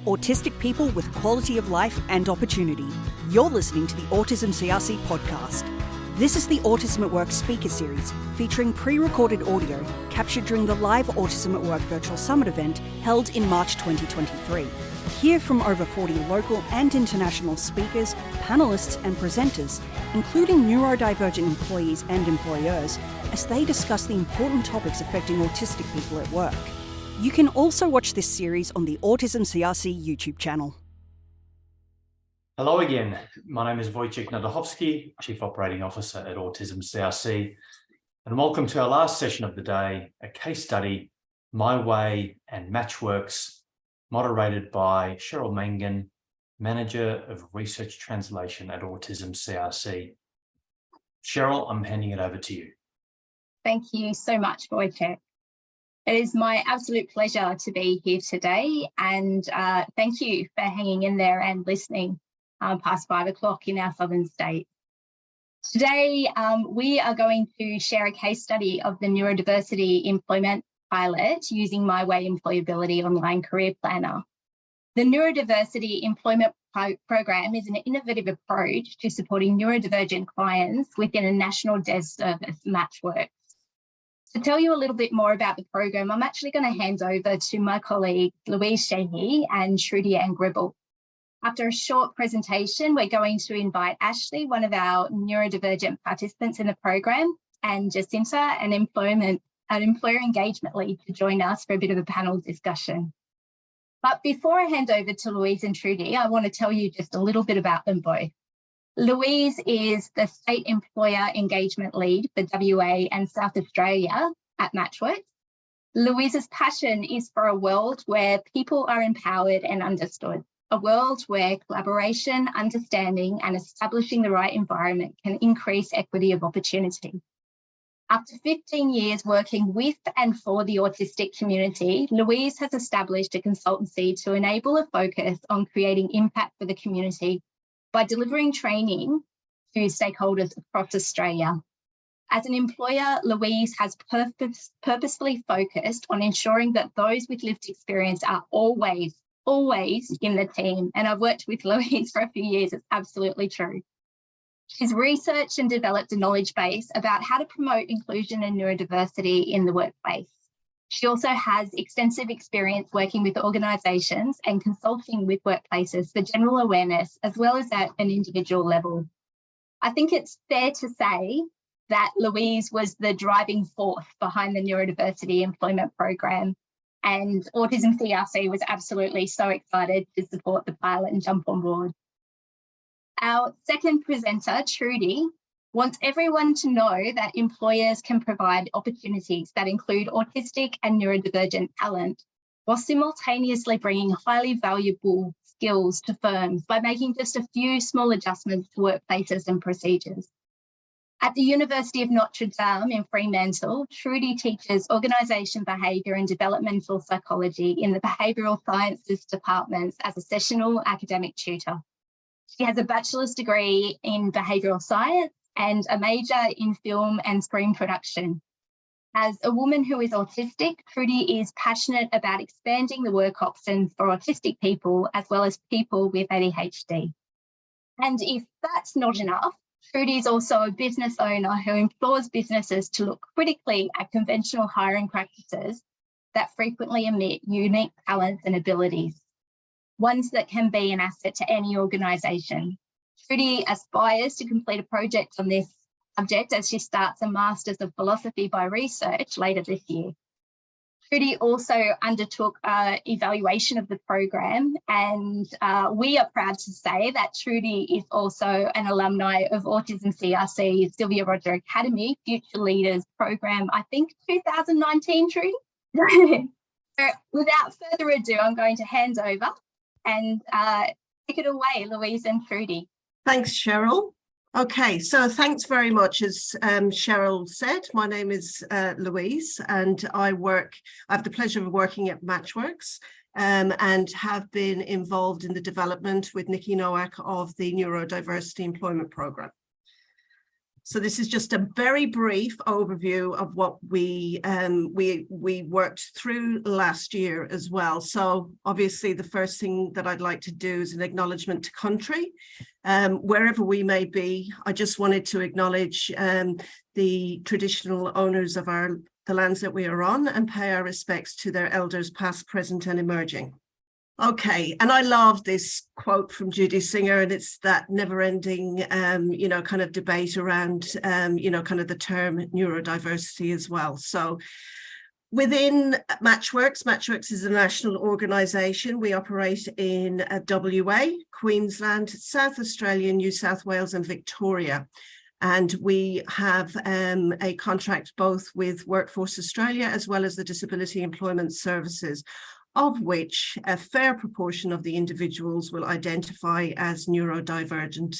autistic people with quality of life and opportunity. You're listening to the Autism CRC podcast. This is the Autism at Work speaker series, featuring pre-recorded audio captured during the live Autism at Work virtual summit event held in March 2023. Hear from over 40 local and international speakers, panelists and presenters, including neurodivergent employees and employers, as they discuss the important topics affecting autistic people at work. You can also watch this series on the Autism CRC YouTube channel. Hello again, my name is Wojciech Nadachowski, Chief Operating Officer at Autism CRC, and welcome to our last session of the day, a case study, myWAY and Matchworks, moderated by Cheryl Mangan, Manager of Research Translation at Autism CRC. Cheryl, I'm handing it over to you. Thank you so much, Wojciech. It is my absolute pleasure to be here today, and thank you for hanging in there and listening past 5 o'clock in our southern state. Today, we are going to share a case study of the Neurodiversity Employment Pilot using myWAY Employability Online Career Planner. The Neurodiversity Employment Program is an innovative approach to supporting neurodivergent clients within a national desk service, Matchworks. To tell you a little bit more about the program, I'm actually going to hand over to my colleagues Louise, Sheehy and Trudi-Ann Gribble. After a short presentation, we're going to invite Ashley, one of our neurodivergent participants in the program, and Jacinta, an employer engagement lead, to join us for a bit of a panel discussion. But before I hand over to Louise and Trudi, I want to tell you just a little bit about them both. Louise is the State Employer Engagement Lead for WA and South Australia at Matchworks. Louise's passion is for a world where people are empowered and understood, a world where collaboration, understanding and establishing the right environment can increase equity of opportunity. After 15 years working with and for the autistic community, Louise has established a consultancy to enable a focus on creating impact for the community by delivering training to stakeholders across Australia. As an employer, Louise has purposefully focused on ensuring that those with lived experience are always in the team. And I've worked with Louise for a few years, it's absolutely true. She's researched and developed a knowledge base about how to promote inclusion and neurodiversity in the workplace. She also has extensive experience working with organisations and consulting with workplaces for general awareness, as well as at an individual level. I think it's fair to say that Louise was the driving force behind the Neurodiversity Employment Program, and Autism CRC was absolutely so excited to support the pilot and jump on board. Our second presenter, Trudi, wants everyone to know that employers can provide opportunities that include autistic and neurodivergent talent, while simultaneously bringing highly valuable skills to firms by making just a few small adjustments to workplaces and procedures. At the University of Notre Dame in Fremantle, Trudi teaches organisation behaviour and developmental psychology in the behavioural sciences departments as a sessional academic tutor. She has a bachelor's degree in behavioural science and a major in film and screen production. As a woman who is autistic, Trudi is passionate about expanding the work options for autistic people as well as people with ADHD. And if that's not enough, Trudi is also a business owner who implores businesses to look critically at conventional hiring practices that frequently omit unique talents and abilities, ones that can be an asset to any organisation. Trudi aspires to complete a project on this subject as she starts a Masters of Philosophy by Research later this year. Trudi also undertook evaluation of the program, and we are proud to say that Trudi is also an alumni of Autism CRC Sylvia Roger Academy Future Leaders Program, I think 2019, Trudi. So without further ado, I'm going to hand over and take it away, Louise and Trudi. Thanks, Cheryl. Okay, so thanks very much. As Cheryl said, my name is Louise, and I have the pleasure of working at Matchworks and have been involved in the development with Nikki Nowak of the Neurodiversity Employment Program. So this is just a very brief overview of what we worked through last year as well. So obviously the first thing that I'd like to do is an acknowledgement to country. Wherever we may be, I just wanted to acknowledge the traditional owners of the lands that we are on and pay our respects to their elders past, present and emerging. Okay, and I love this quote from Judy Singer, and it's that never-ending, kind of debate around, kind of the term neurodiversity as well. So within MatchWorks is a national organisation. We operate in WA, Queensland, South Australia, New South Wales and Victoria. And we have a contract both with Workforce Australia as well as the Disability Employment Services, of which a fair proportion of the individuals will identify as neurodivergent.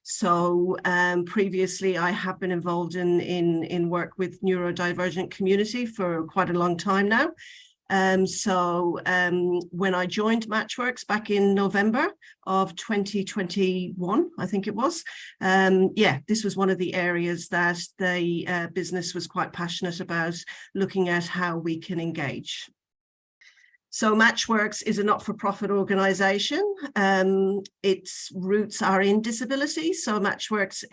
So previously I have been involved in work with neurodivergent community for quite a long time now. When I joined MatchWorks back in November of 2021, I think it was, this was one of the areas that the business was quite passionate about, looking at how we can engage. So MatchWorks is a not-for-profit organisation. Its roots are in disability. So MatchWorks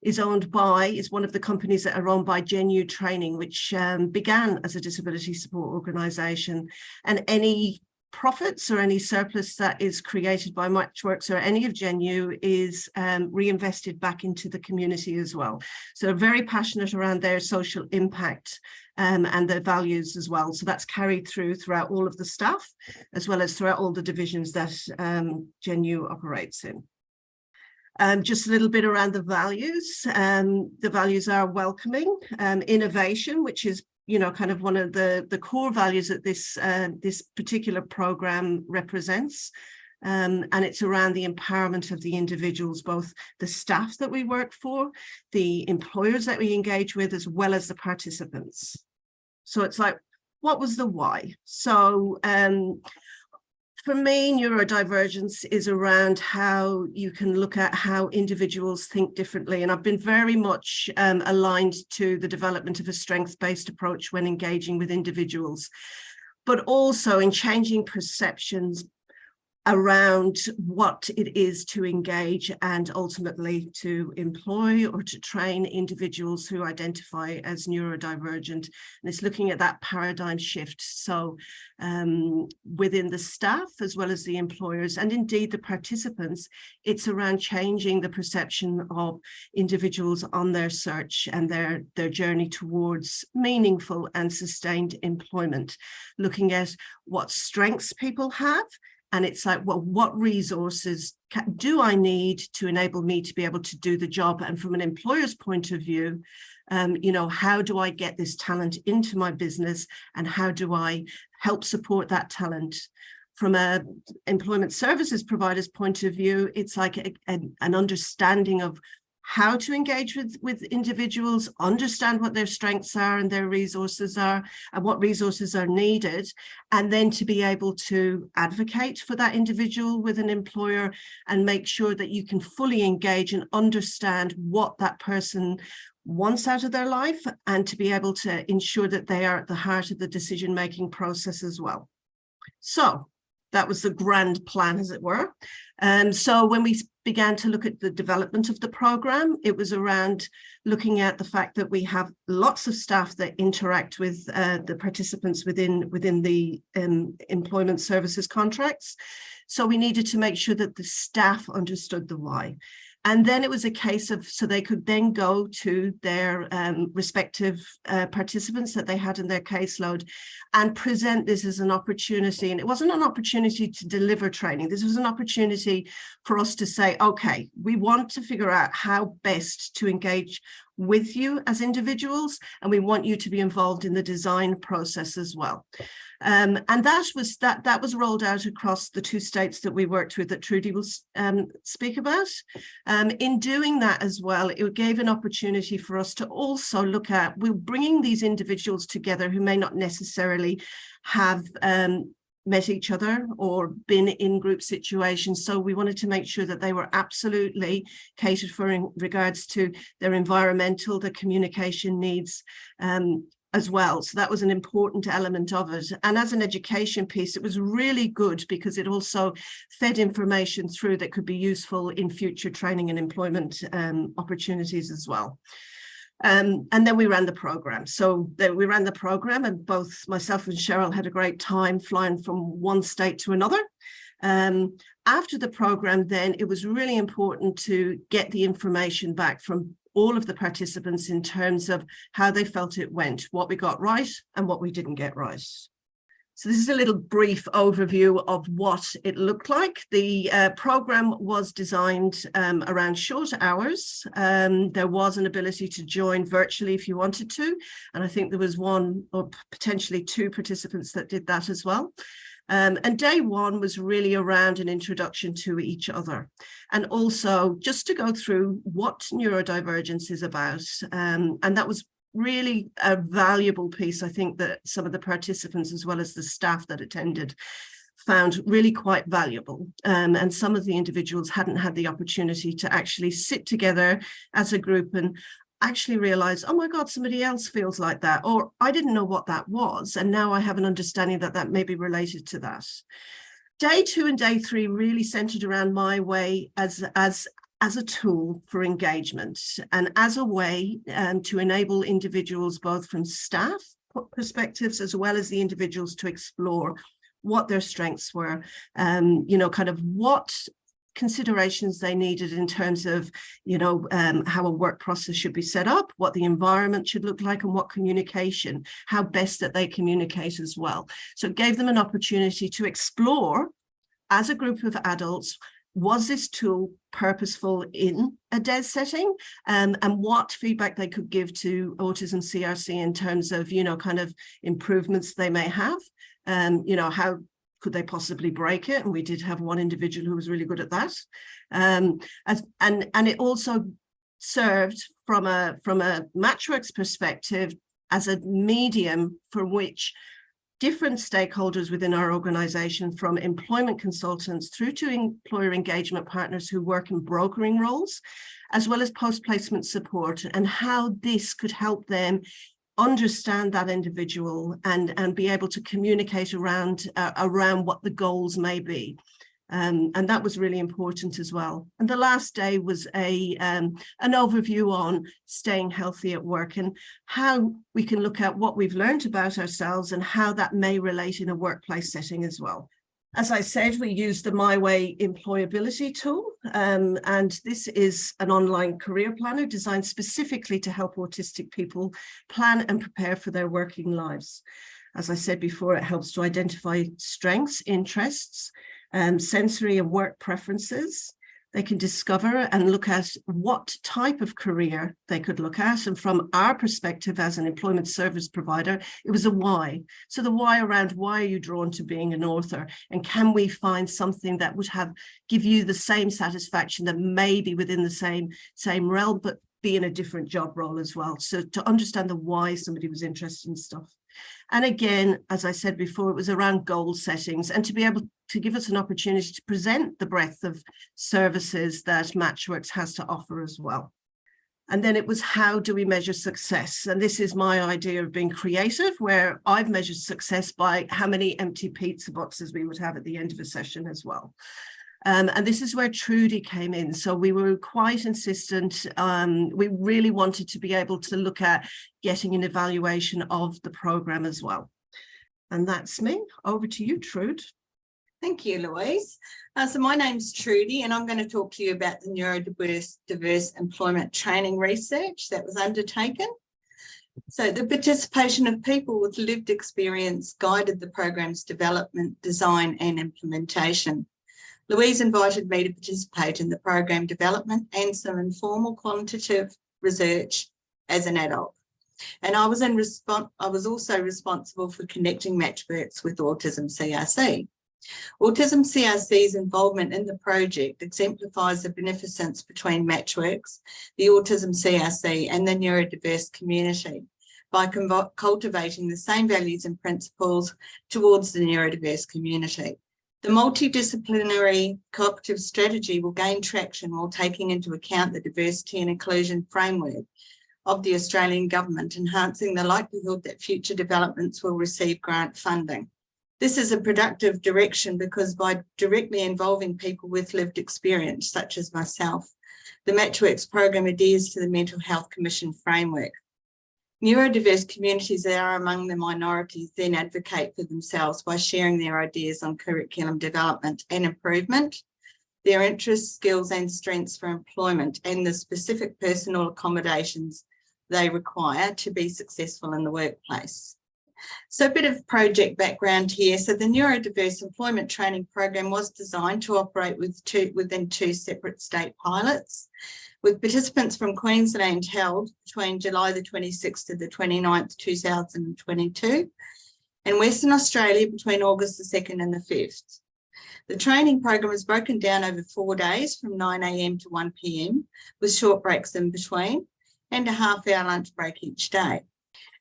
is one of the companies that are owned by Genu Training, which began as a disability support organisation. And any profits or any surplus that is created by MatchWorks or any of Genu is reinvested back into the community as well. So they're very passionate around their social impact and their values as well. So that's carried throughout all of the staff, as well as throughout all the divisions that Genu operates in. Just a little bit around the values. The values are welcoming, innovation, which is kind of one of the core values that this particular program represents. And it's around the empowerment of the individuals, both the staff that we work for, the employers that we engage with, as well as the participants. So it's like, what was the why? So for me, neurodivergence is around how you can look at how individuals think differently. And I've been very much aligned to the development of a strengths-based approach when engaging with individuals, but also in changing perceptions around what it is to engage and ultimately to employ or to train individuals who identify as neurodivergent. And it's looking at that paradigm shift. So within the staff, as well as the employers, and indeed the participants, it's around changing the perception of individuals on their search and their journey towards meaningful and sustained employment, looking at what strengths people have. And it's like, well, what resources do I need to enable me to be able to do the job? And from an employer's point of view, how do I get this talent into my business? And how do I help support that talent? From an employment services provider's point of view, it's like an understanding of how to engage with individuals, understand what their strengths are and their resources are, and what resources are needed, and then to be able to advocate for that individual with an employer and make sure that you can fully engage and understand what that person wants out of their life, and to be able to ensure that they are at the heart of the decision-making process as well. So that was the grand plan, as it were. So when we began to look at the development of the program, it was around looking at the fact that we have lots of staff that interact with the participants within the employment services contracts. So we needed to make sure that the staff understood the why. And then it was a case of, so they could then go to their respective participants that they had in their caseload and present this as an opportunity. And it wasn't an opportunity to deliver training. This was an opportunity for us to say, okay, we want to figure out how best to engage with you as individuals, and we want you to be involved in the design process as well. And that was rolled out across the 2 states that we worked with, that Trudi will speak about. In doing that as well, it gave an opportunity for us to also look at, we're bringing these individuals together who may not necessarily have met each other or been in group situations. So we wanted to make sure that they were absolutely catered for in regards to their environmental, their communication needs, as well. So that was an important element of it. And as an education piece, it was really good because it also fed information through that could be useful in future training and employment opportunities as well. And then we ran the program. So we ran the program, and both myself and Cheryl had a great time flying from one state to another. After the program, then it was really important to get the information back from all of the participants in terms of how they felt it went, what we got right and what we didn't get right. So this is a little brief overview of what it looked like. The program was designed around short hours. There was an ability to join virtually if you wanted to, and I think there was one or potentially two participants that did that as well. And day one was really around an introduction to each other, and also just to go through what neurodivergence is about. And that was really a valuable piece, I think, that some of the participants as well as the staff that attended found really quite valuable. And some of the individuals hadn't had the opportunity to actually sit together as a group and actually realize, oh my God, somebody else feels like that, or I didn't know what that was, and now I have an understanding that that may be related to that. Day 2 and day 3 really centered around myWAY as a tool for engagement and as a way to enable individuals, both from staff perspectives as well as the individuals, to explore what their strengths were, kind of what considerations they needed in terms of, how a work process should be set up, what the environment should look like, and what communication, how best that they communicate as well. So it gave them an opportunity to explore as a group of adults, was this tool purposeful in a DES setting, and what feedback they could give to Autism CRC in terms of, kind of improvements they may have, how could they possibly break it? And we did have one individual who was really good at that. And it also served from a Matchworks perspective as a medium for which different stakeholders within our organization, from employment consultants through to employer engagement partners who work in brokering roles, as well as post-placement support, and how this could help them understand that individual and be able to communicate around what the goals may be. And that was really important as well. And the last day was an overview on staying healthy at work and how we can look at what we've learned about ourselves and how that may relate in a workplace setting as well. As I said, we use the myWAY employability tool, and this is an online career planner designed specifically to help autistic people plan and prepare for their working lives. As I said before, it helps to identify strengths, interests, sensory and work preferences. They can discover and look at what type of career they could look at. And from our perspective as an employment service provider, it was a why. So the why around, why are you drawn to being an author? And can we find something that would give you the same satisfaction that may be within the same realm, but be in a different job role as well? So to understand the why somebody was interested in stuff. And again, as I said before, it was around goal settings and to be able to give us an opportunity to present the breadth of services that Matchworks has to offer as well. And then it was, how do we measure success? And this is my idea of being creative, where I've measured success by how many empty pizza boxes we would have at the end of a session as well. And this is where Trudi came in. So we were quite insistent. We really wanted to be able to look at getting an evaluation of the program as well. And that's me. Over to you, Trud. Thank you, Louise. So my name's Trudi, and I'm going to talk to you about the Neurodiverse Employment Training research that was undertaken. So the participation of people with lived experience guided the program's development, design and implementation. Louise invited me to participate in the program development and some informal quantitative research as an adult. And I was also responsible for connecting Matchworks with Autism CRC. Autism CRC's involvement in the project exemplifies the beneficence between Matchworks, the Autism CRC and the neurodiverse community, by cultivating the same values and principles towards the neurodiverse community. The multidisciplinary cooperative strategy will gain traction while taking into account the diversity and inclusion framework of the Australian Government, enhancing the likelihood that future developments will receive grant funding. This is a productive direction because by directly involving people with lived experience, such as myself, the Matchworks program adheres to the Mental Health Commission framework. Neurodiverse communities that are among the minorities then advocate for themselves by sharing their ideas on curriculum development and improvement, their interests, skills and strengths for employment, and the specific personal accommodations they require to be successful in the workplace. So a bit of project background here. So the Neurodiverse Employment Training Program was designed to operate within two separate state pilots, with participants from Queensland held between July the 26th to the 29th, 2022, and Western Australia between August the 2nd and the 5th. The training program is broken down over 4 days from 9 a.m. to 1 p.m, with short breaks in between and a half-hour lunch break each day.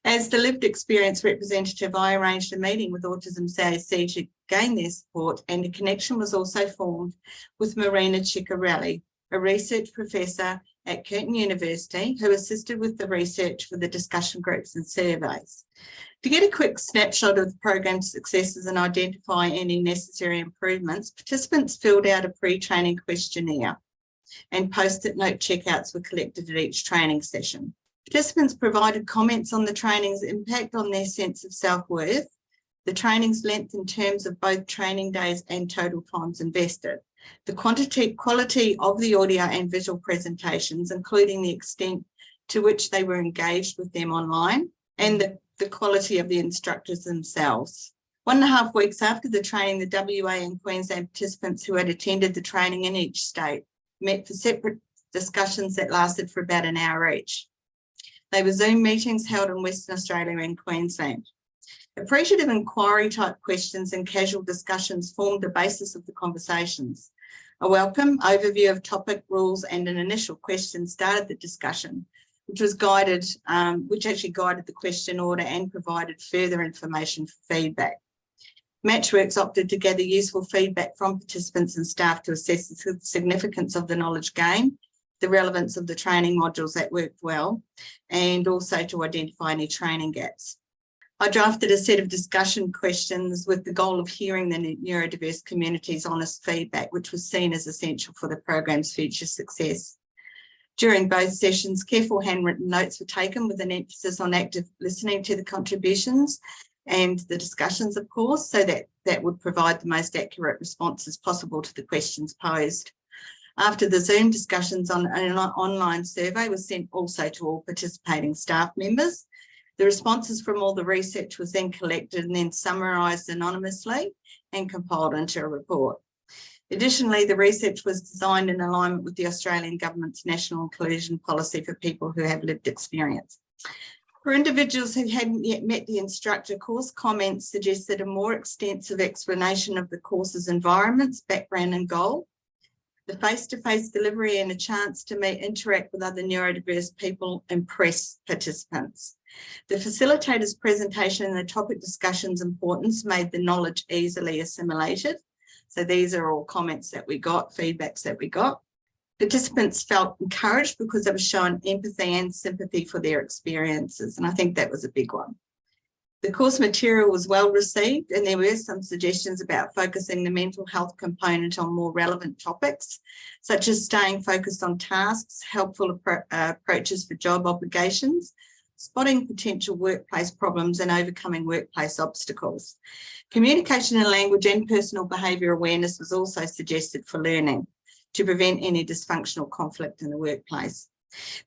As the lived experience representative, I arranged a meeting with Autism CAC to gain their support, and a connection was also formed with Marina Ciccarelli, a research professor at Curtin University, who assisted with the research for the discussion groups and surveys. To get a quick snapshot of the program's successes and identify any necessary improvements, participants filled out a pre-training questionnaire and post-it note checkouts were collected at each training session. Participants provided comments on the training's impact on their sense of self-worth, the training's length in terms of both training days and total times invested, the quality of the audio and visual presentations, including the extent to which they were engaged with them online, and the quality of the instructors themselves. 1.5 weeks after the training, the WA and Queensland participants who had attended the training in each state met for separate discussions that lasted for about an hour each. They were Zoom meetings held in Western Australia and Queensland. Appreciative inquiry type questions and casual discussions formed the basis of the conversations. A welcome overview of topic, rules, and an initial question started the discussion, which actually guided the question order and provided further information for feedback. Matchworks opted to gather useful feedback from participants and staff to assess the significance of the knowledge gained, the relevance of the training modules that worked well, and also to identify any training gaps. I drafted a set of discussion questions with the goal of hearing the neurodiverse community's honest feedback, which was seen as essential for the program's future success. During both sessions, careful handwritten notes were taken with an emphasis on active listening to the contributions and the discussions, of course, so that would provide the most accurate responses possible to the questions posed. After the Zoom discussions, an online survey was sent also to all participating staff members. The responses from all the research was then collected and then summarised anonymously and compiled into a report. Additionally, the research was designed in alignment with the Australian Government's National Inclusion Policy for people who have lived experience. For individuals who hadn't yet met the instructor, course comments suggested a more extensive explanation of the course's environments, background and goal, the face-to-face delivery and a chance to interact with other neurodiverse people impress participants. The facilitator's presentation and the topic discussion's importance made the knowledge easily assimilated. So these are all comments that we got, feedbacks that we got. Participants felt encouraged because they were shown empathy and sympathy for their experiences, and I think that was a big one. The course material was well received, and there were some suggestions about focusing the mental health component on more relevant topics, such as staying focused on tasks, helpful approaches for job obligations, spotting potential workplace problems and overcoming workplace obstacles. Communication and language and personal behaviour awareness was also suggested for learning to prevent any dysfunctional conflict in the workplace.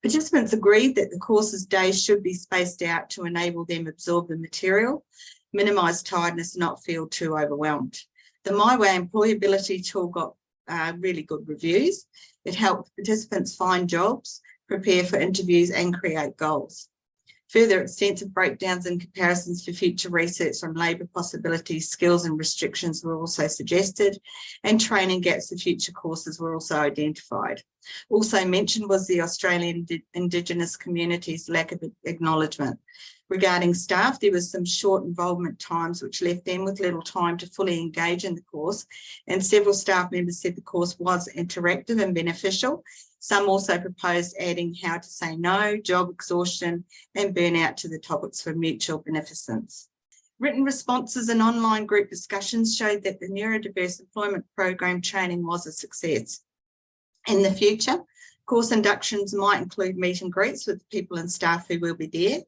Participants agreed that the course's days should be spaced out to enable them to absorb the material, minimise tiredness and not feel too overwhelmed. The myWAY employability tool got really good reviews. It helped participants find jobs, prepare for interviews and create goals. Further extensive breakdowns and comparisons for future research on labour possibilities, skills and restrictions were also suggested, and training gaps for future courses were also identified. Also mentioned was the Australian Indigenous community's lack of acknowledgement, Regarding staff, there was some short involvement times which left them with little time to fully engage in the course, and several staff members said the course was interactive and beneficial. Some also proposed adding how to say no, job exhaustion and burnout to the topics for mutual beneficence. Written responses and online group discussions showed that the Neurodiverse Employment Program training was a success. In the future, course inductions might include meet and greets with the people and staff who will be there,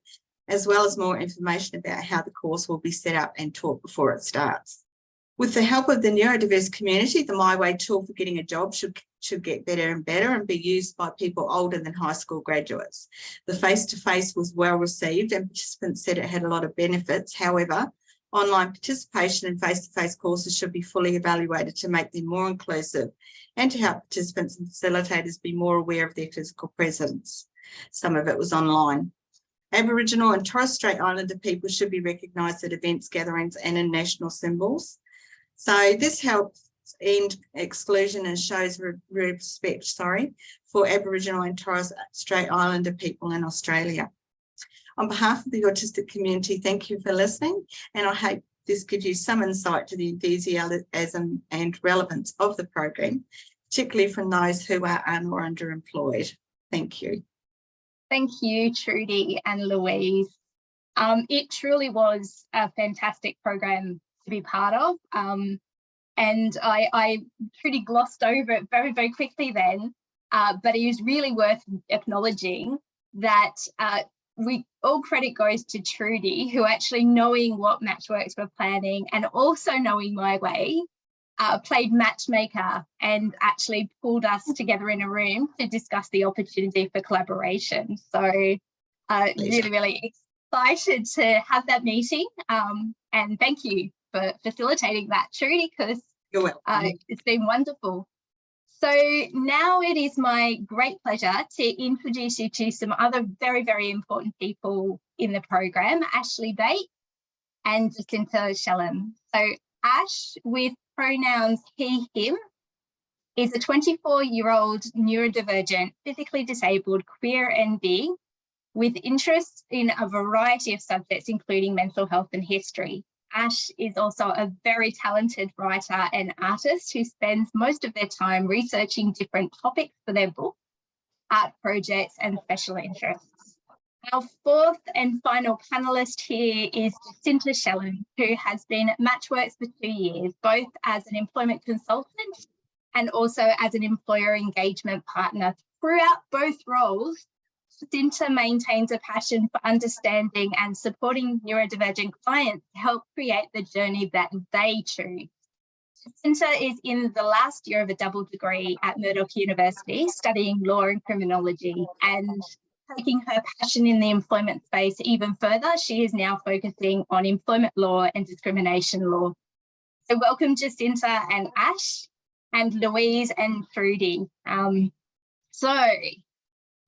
as well as more information about how the course will be set up and taught before it starts. With the help of the neurodiverse community, the myWAY tool for getting a job should get better and better and be used by people older than high school graduates. The face-to-face was well received and participants said it had a lot of benefits. However, online participation in face-to-face courses should be fully evaluated to make them more inclusive and to help participants and facilitators be more aware of their physical presence. Some of it was online. Aboriginal and Torres Strait Islander people should be recognised at events, gatherings and in national symbols. So this helps end exclusion and shows respect for Aboriginal and Torres Strait Islander people in Australia. On behalf of the autistic community, thank you for listening, and I hope this gives you some insight to the enthusiasm and relevance of the program, particularly from those who are un- or underemployed. Thank you. Thank you, Trudi and Louise. It truly was a fantastic program to be part of. And I pretty glossed over it very, very quickly then, but it was really worth acknowledging that all credit goes to Trudi, who actually knowing what Matchworks were planning and also knowing myWAY, played matchmaker and actually pulled us together in a room to discuss the opportunity for collaboration. So really, really excited to have that meeting, and thank you for facilitating that, Trudi, because it's been wonderful. So now it is my great pleasure to introduce you to some other very, very important people in the program, Ashley Bates and Jacinta Shellam. So Ash, with pronouns he, him, is a 24-year-old neurodivergent, physically disabled, queer NB with interests in a variety of subjects, including mental health and history. Ash is also a very talented writer and artist who spends most of their time researching different topics for their book, art projects and special interests. Our fourth and final panellist here is Jacinta Shellam, who has been at Matchworks for 2 years, both as an employment consultant and also as an employer engagement partner. Throughout both roles, Jacinta maintains a passion for understanding and supporting neurodivergent clients to help create the journey that they choose. Jacinta is in the last year of a double degree at Murdoch University, studying law and criminology, and taking her passion in the employment space even further, she is now focusing on employment law and discrimination law. So welcome Jacinta and Ash, and Louise and Trudi. So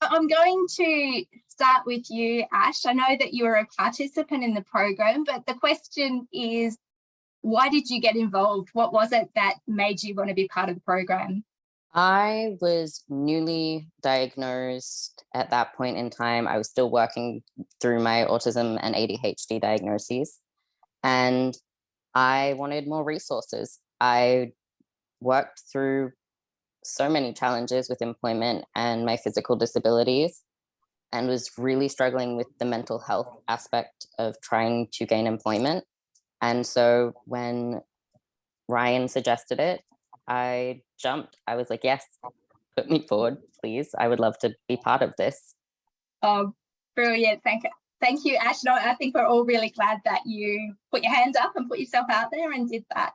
I'm going to start with you, Ash. I know that you're a participant in the program, but the question is, why did you get involved? What was it that made you want to be part of the program? I was newly diagnosed at that point in time. I was still working through my autism and ADHD diagnoses, and I wanted more resources. I worked through so many challenges with employment and my physical disabilities, and was really struggling with the mental health aspect of trying to gain employment. And so when Ryan suggested it, I jumped. I was like, yes, put me forward, please. I would love to be part of this. Oh, brilliant. Thank you, Ash. No, I think we're all really glad that you put your hand up and put yourself out there and did that.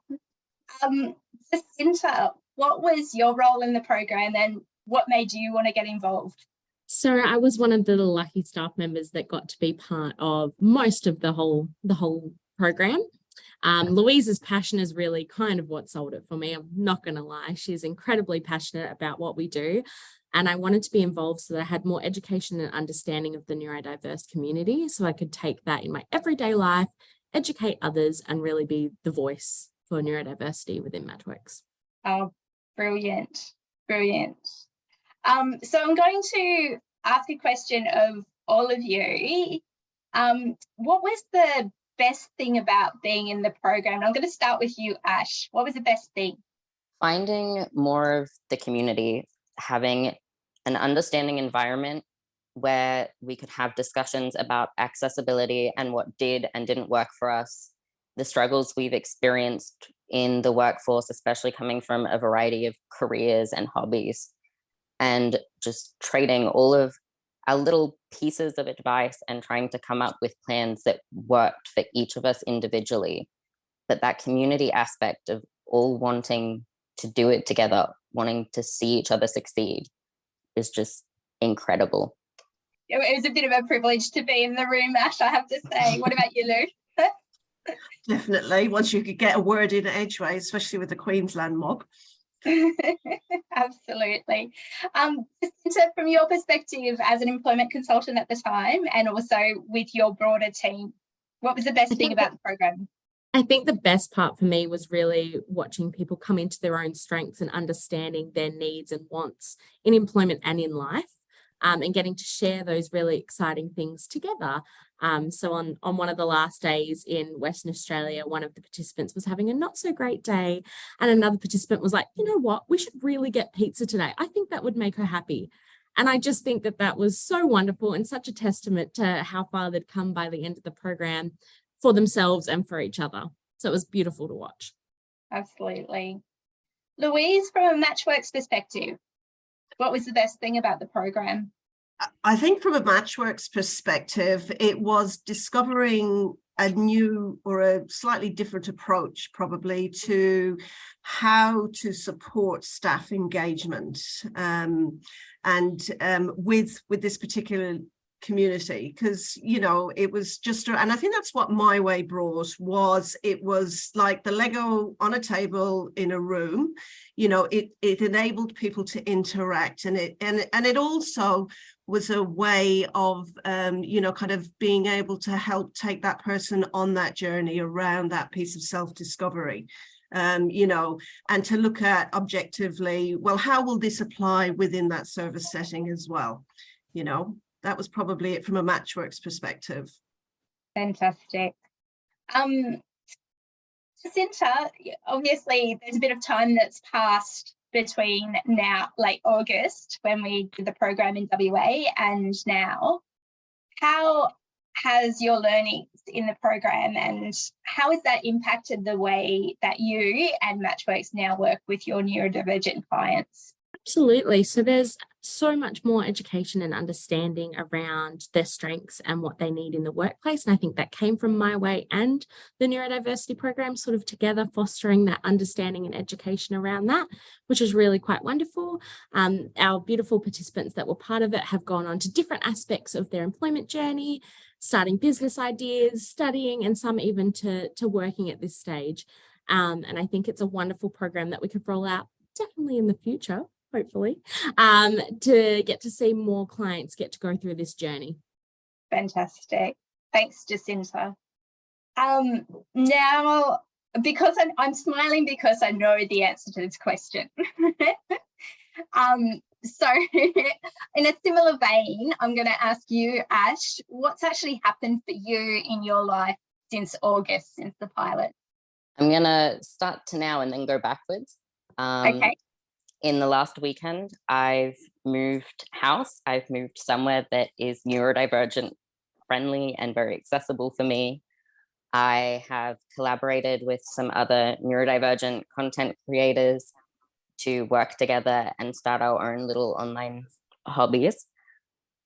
Jacinta, what was your role in the program and what made you want to get involved? So I was one of the lucky staff members that got to be part of most of the whole program. Louise's passion is really kind of what sold it for me. I'm not going to lie. She's incredibly passionate about what we do. And I wanted to be involved so that I had more education and understanding of the neurodiverse community so I could take that in my everyday life, educate others, and really be the voice for neurodiversity within Matchworks. Oh, brilliant, brilliant. So I'm going to ask a question of all of you. What was the best thing about being in the program? I'm going to start with you, Ash. What was the best thing? Finding more of the community, having an understanding environment where we could have discussions about accessibility and what did and didn't work for us, the struggles we've experienced in the workforce, especially coming from a variety of careers and hobbies, and just trading all of our little pieces of advice and trying to come up with plans that worked for each of us individually. But that community aspect of all wanting to do it together, wanting to see each other succeed, is just incredible. It was a bit of a privilege to be in the room, Ash, I have to say. What about you, Lou? Definitely, once you could get a word in edgeway, especially with the Queensland mob. Absolutely. Jacinta, from your perspective as an employment consultant at the time, and also with your broader team, what was the best thing about the program? I think the best part for me was really watching people come into their own strengths and understanding their needs and wants in employment and in life, and getting to share those really exciting things together. So on one of the last days in Western Australia, one of the participants was having a not so great day, and another participant was like, you know what, we should really get pizza today. I think that would make her happy. And I just think that that was so wonderful and such a testament to how far they'd come by the end of the program for themselves and for each other. So it was beautiful to watch. Absolutely. Louise, from a Matchworks perspective, what was the best thing about the program? I think from a Matchworks perspective, it was discovering a new or a slightly different approach probably to how to support staff engagement with this particular community, because it was just, and I think that's what myWAY brought, was it was like the Lego on a table in a room. It enabled people to interact, and it also was a way of kind of being able to help take that person on that journey around that piece of self-discovery, and to look at objectively, well, how will this apply within that service setting as well? That was probably it from a Matchworks perspective. Fantastic. Jacinta, obviously there's a bit of time that's passed between now, late August, when we did the program in WA, and now. How has your learnings in the program, and how has that impacted the way that you and Matchworks now work with your neurodivergent clients? Absolutely. So there's so much more education and understanding around their strengths and what they need in the workplace. And I think that came from myWAY and the neurodiversity program sort of together, fostering that understanding and education around that, which is really quite wonderful. Our beautiful participants that were part of it have gone on to different aspects of their employment journey, starting business ideas, studying, and some even to working at this stage. And I think it's a wonderful program that we could roll out definitely in the future, hopefully, to get to see more clients get to go through this journey. Fantastic. Thanks, Jacinta. Now, because I'm smiling because I know the answer to this question. So in a similar vein, I'm going to ask you, Ash, what's actually happened for you in your life since August, since the pilot? I'm going to start to now and then go backwards. Okay. In the last weekend, I've moved house. I've moved somewhere that is neurodivergent friendly and very accessible for me. I have collaborated with some other neurodivergent content creators to work together and start our own little online hobbies.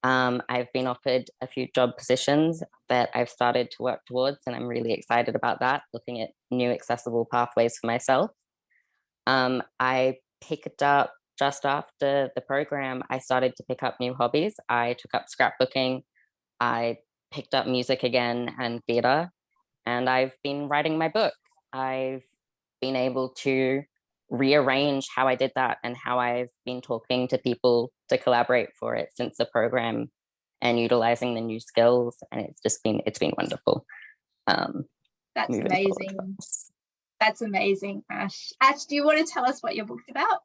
I've been offered a few job positions that I've started to work towards, and I'm really excited about that, looking at new accessible pathways for myself. I picked up, just after the program, I started to pick up new hobbies. I took up scrapbooking, I picked up music again and theatre, and I've been writing my book. I've been able to rearrange how I did that and how I've been talking to people to collaborate for it since the program and utilizing the new skills. And it's been wonderful. That's amazing. That's amazing, Ash. Ash, do you want to tell us what your book's about?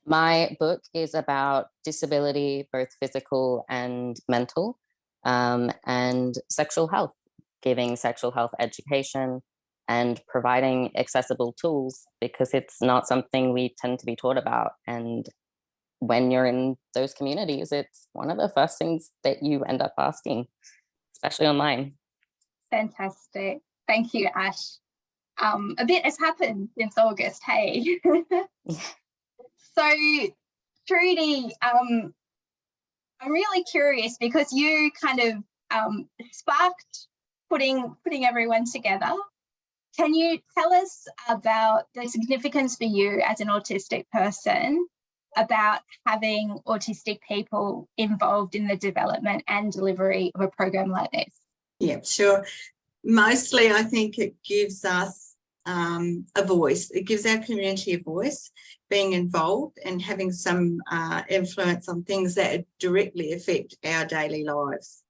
My book is about disability, both physical and mental, and sexual health, giving sexual health education and providing accessible tools, because it's not something we tend to be taught about. And when you're in those communities, it's one of the first things that you end up asking, especially online. Fantastic. Thank you, Ash. A bit has happened since August, hey? So, Trudi, I'm really curious because you kind of sparked putting everyone together. Can you tell us about the significance for you as an autistic person about having autistic people involved in the development and delivery of a program like this? Yeah, sure. Mostly, I think it gives us a voice. It gives our community a voice, being involved and having some influence on things that directly affect our daily lives.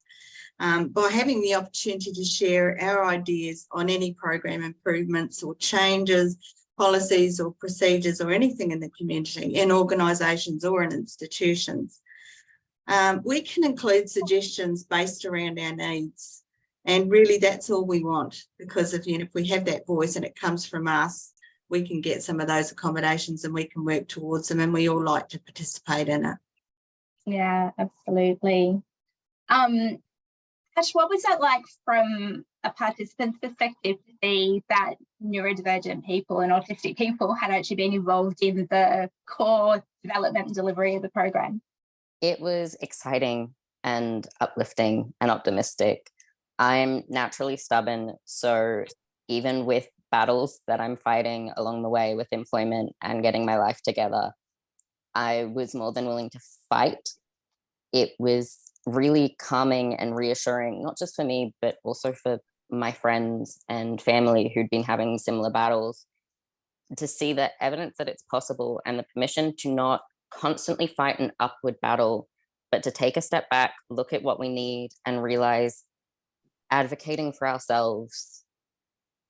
By having the opportunity to share our ideas on any program improvements or changes, policies or procedures or anything in the community, in organisations or in institutions, we can include suggestions based around our needs. And really that's all we want, because if we have that voice and it comes from us, we can get some of those accommodations and we can work towards them, and we all like to participate in it. Yeah, absolutely. Ash, what was that like from a participant's perspective to see that neurodivergent people and autistic people had actually been involved in the core development and delivery of the program? It was exciting and uplifting and optimistic. I'm naturally stubborn, so even with battles that I'm fighting along the way with employment and getting my life together, I was more than willing to fight. It was really calming and reassuring, not just for me, but also for my friends and family who'd been having similar battles, to see the evidence that it's possible and the permission to not constantly fight an upward battle, but to take a step back, look at what we need and realize advocating for ourselves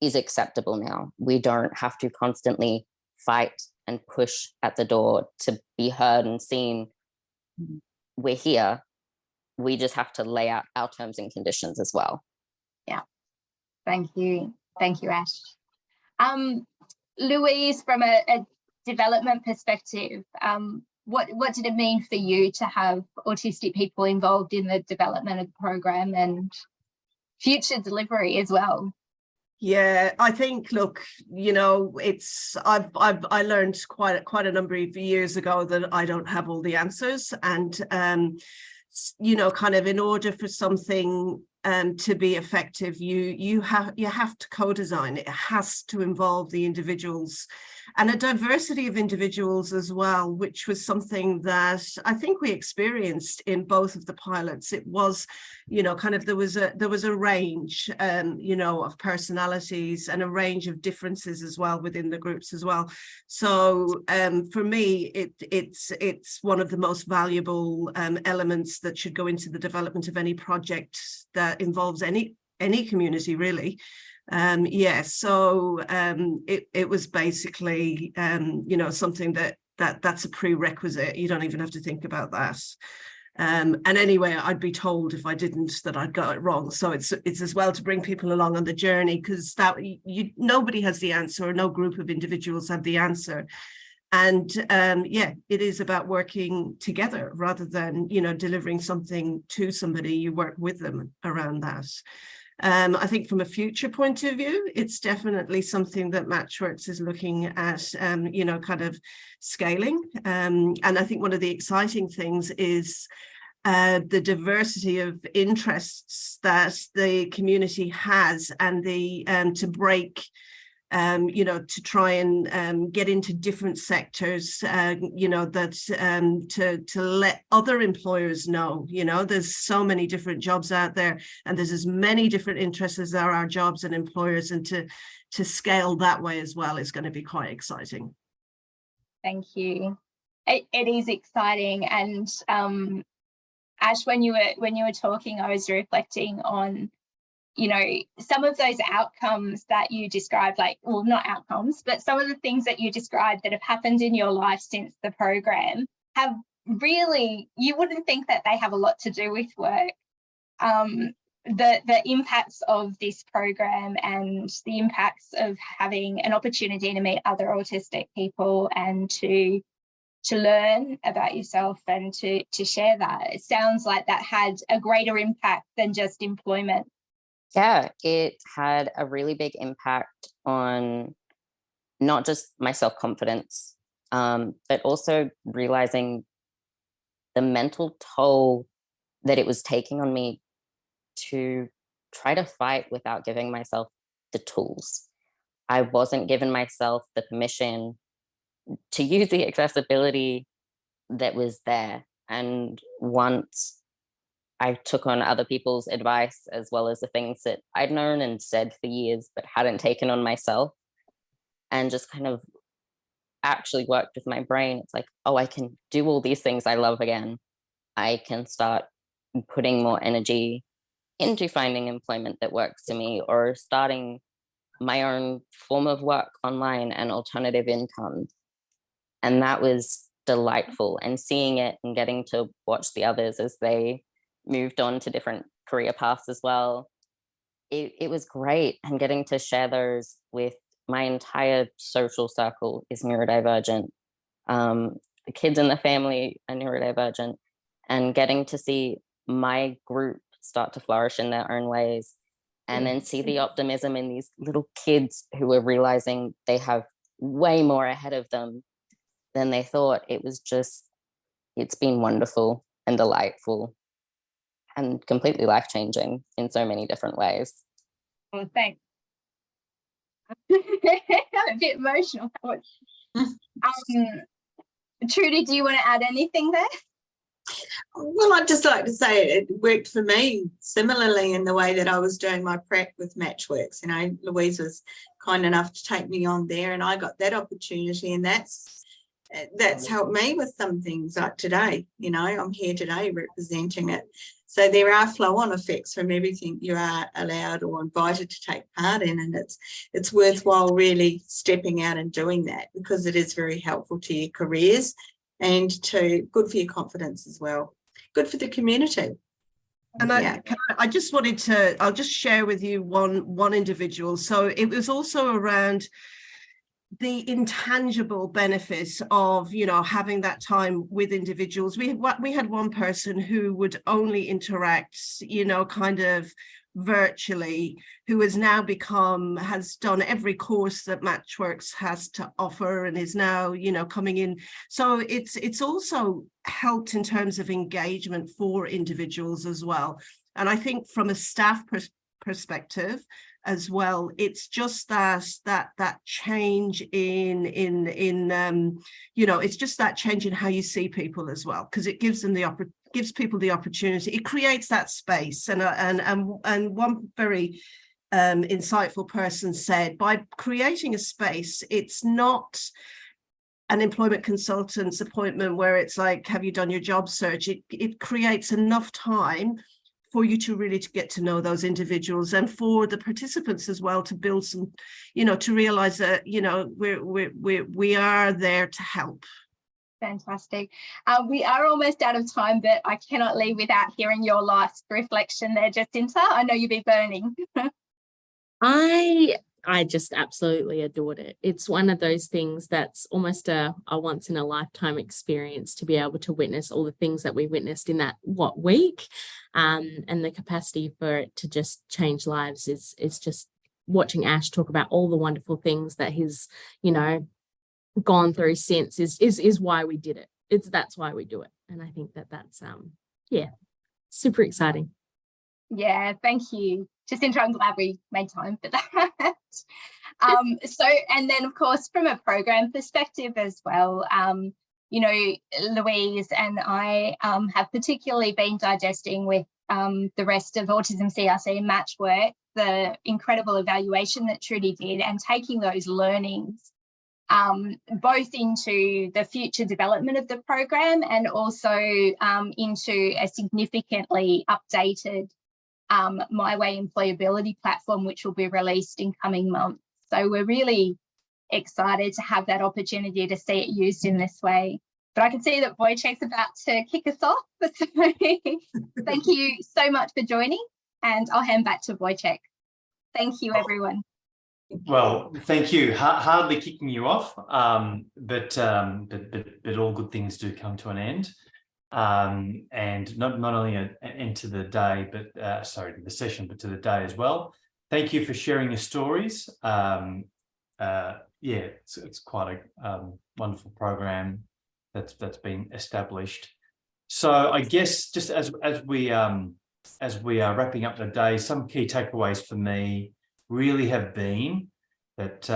is acceptable now. We don't have to constantly fight and push at the door to be heard and seen. We're here. We just have to lay out our terms and conditions as well. Yeah, thank you. Thank you, Ash. Louise, from a development perspective, what did it mean for you to have autistic people involved in the development of the program and future delivery as well? Yeah, I think, look, it's I learned quite a number of years ago that I don't have all the answers, and kind of in order for something to be effective, you have to co-design. It has to involve the individuals and a diversity of individuals as well, which was something that I think we experienced in both of the pilots. It was, kind of there was a range, of personalities and a range of differences as well within the groups as well. So for me, it's one of the most valuable elements that should go into the development of any project that involves any community, really. So it was basically something that's a prerequisite. You don't even have to think about that. And anyway, I'd be told if I didn't that I'd got it wrong. So it's as well to bring people along on the journey, because nobody has the answer, or no group of individuals have the answer. And it is about working together rather than delivering something to somebody. You work with them around that. I think from a future point of view, it's definitely something that Matchworks is looking at, kind of scaling. And I think one of the exciting things is the diversity of interests that the community has, and the to break, to try and get into different sectors, that to let other employers know, there's so many different jobs out there, and there's as many different interests as there are jobs and employers, and to scale that way as well is going to be quite exciting. Thank you. It is exciting, and Ash, when you were talking, I was reflecting on some of those outcomes that you described, not outcomes, but some of the things that you described that have happened in your life since the program have really, you wouldn't think that they have a lot to do with work. the impacts of this program and the impacts of having an opportunity to meet other autistic people and to learn about yourself and to share that. It sounds like that had a greater impact than just employment. Yeah, it had a really big impact on not just my self-confidence, but also realizing the mental toll that it was taking on me to try to fight without giving myself the tools. I wasn't giving myself the permission to use the accessibility that was there. And once I took on other people's advice, as well as the things that I'd known and said for years, but hadn't taken on myself, and just kind of actually worked with my brain, it's like, oh, I can do all these things I love again. I can start putting more energy into finding employment that works for me, or starting my own form of work online and alternative income. And that was delightful. And seeing it and getting to watch the others as they moved on to different career paths as well, it was great. And getting to share those with my entire social circle is neurodivergent. The kids in the family are neurodivergent, and getting to see my group start to flourish in their own ways, and then see the optimism in these little kids who are realizing they have way more ahead of them than they thought. It's been wonderful and delightful and completely life-changing in so many different ways. Well, thanks. I'm a bit emotional. Trudy, do you want to add anything there? Well, I'd just like to say it worked for me similarly in the way that I was doing my prac with Matchworks. You know, Louise was kind enough to take me on there, and I got that opportunity, and that's helped me with some things like today. You know, I'm here today representing it. So there are flow-on effects from everything you are allowed or invited to take part in, and it's worthwhile really stepping out and doing that, because it is very helpful to your careers and good for your confidence as well. Good for the community. And I just wanted to, I'll just share with you one individual. So it was also around the intangible benefits of, you know, having that time with individuals. We had one person who would only interact, you know, kind of virtually, who has now has done every course that Matchworks has to offer, and is now, you know, coming in. So it's also helped in terms of engagement for individuals as well. And I think from a staff perspective as well, it's just that change in you know, it's just that change in how you see people as well, because it gives them gives people the opportunity. It creates that space. And one very insightful person said, by creating a space, it's not an employment consultant's appointment where it's like, have you done your job search? It creates enough time for you to really get to know those individuals, and for the participants as well to build some, you know, to realize that, you know, we are there to help. Fantastic. We are almost out of time, but I cannot leave without hearing your last reflection there, Jacinta. I know you'll be burning. I just absolutely adored it. It's one of those things that's almost a once in a lifetime experience, to be able to witness all the things that we witnessed in that week, and the capacity for it to just change lives is just watching Ash talk about all the wonderful things that he's, you know, gone through since is why we did it. That's why we do it. And I think that's yeah, super exciting. Yeah, thank you, Jacinta. I'm glad we made time for that. So, and then of course from a program perspective as well, you know, Louise and I have particularly been digesting with the rest of Autism CRC and Matchwork the incredible evaluation that Trudy did, and taking those learnings both into the future development of the program and also into a significantly updated myWAY employability platform, which will be released in coming months. So we're really excited to have that opportunity to see it used in this way. But I can see that Wojciech's about to kick us off. So thank you so much for joining, and I'll hand back to Wojciech. Thank you, everyone. Well, thank you. Hardly kicking you off, but all good things do come to an end, and not only an end to the day, but to the session, but to the day as well. Thank you for sharing your stories. It's quite a wonderful program that's been established. So I guess just as we are wrapping up the day, some key takeaways for me really have been that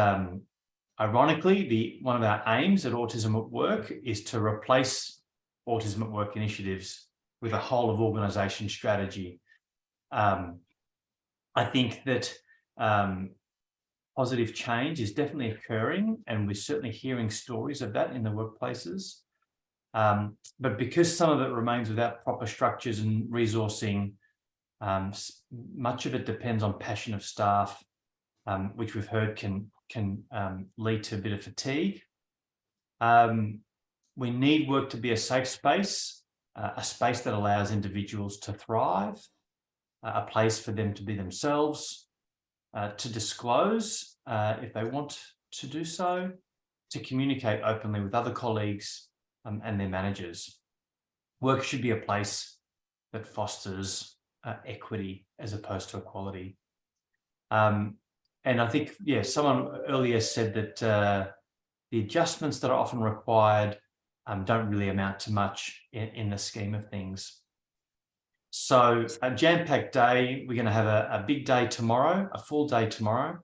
ironically, one of our aims at Autism at Work is to replace Autism at Work initiatives with a whole of organisation strategy. I think that positive change is definitely occurring, and we're certainly hearing stories of that in the workplaces. But because some of it remains without proper structures and resourcing, much of it depends on passion of staff, which we've heard can lead to a bit of fatigue. We need work to be a safe space, a space that allows individuals to thrive, a place for them to be themselves, to disclose if they want to do so, to communicate openly with other colleagues and their managers. Work should be a place that fosters equity as opposed to equality. And I think, someone earlier said that the adjustments that are often required don't really amount to much in the scheme of things. So a jam-packed day. We're going to have a big day tomorrow, a full day tomorrow.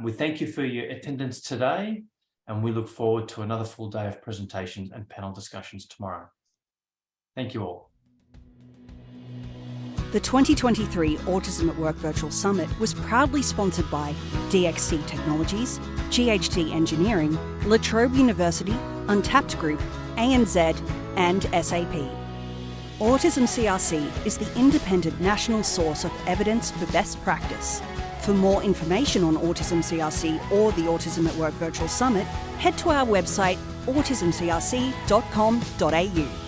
We thank you for your attendance today, and we look forward to another full day of presentations and panel discussions tomorrow. Thank you all. The 2023 Autism at Work Virtual Summit was proudly sponsored by DXC Technologies, GHD Engineering, La Trobe University, Untapped Group, ANZ and SAP. Autism CRC is the independent national source of evidence for best practice. For more information on Autism CRC or the Autism at Work Virtual Summit, head to our website autismcrc.com.au.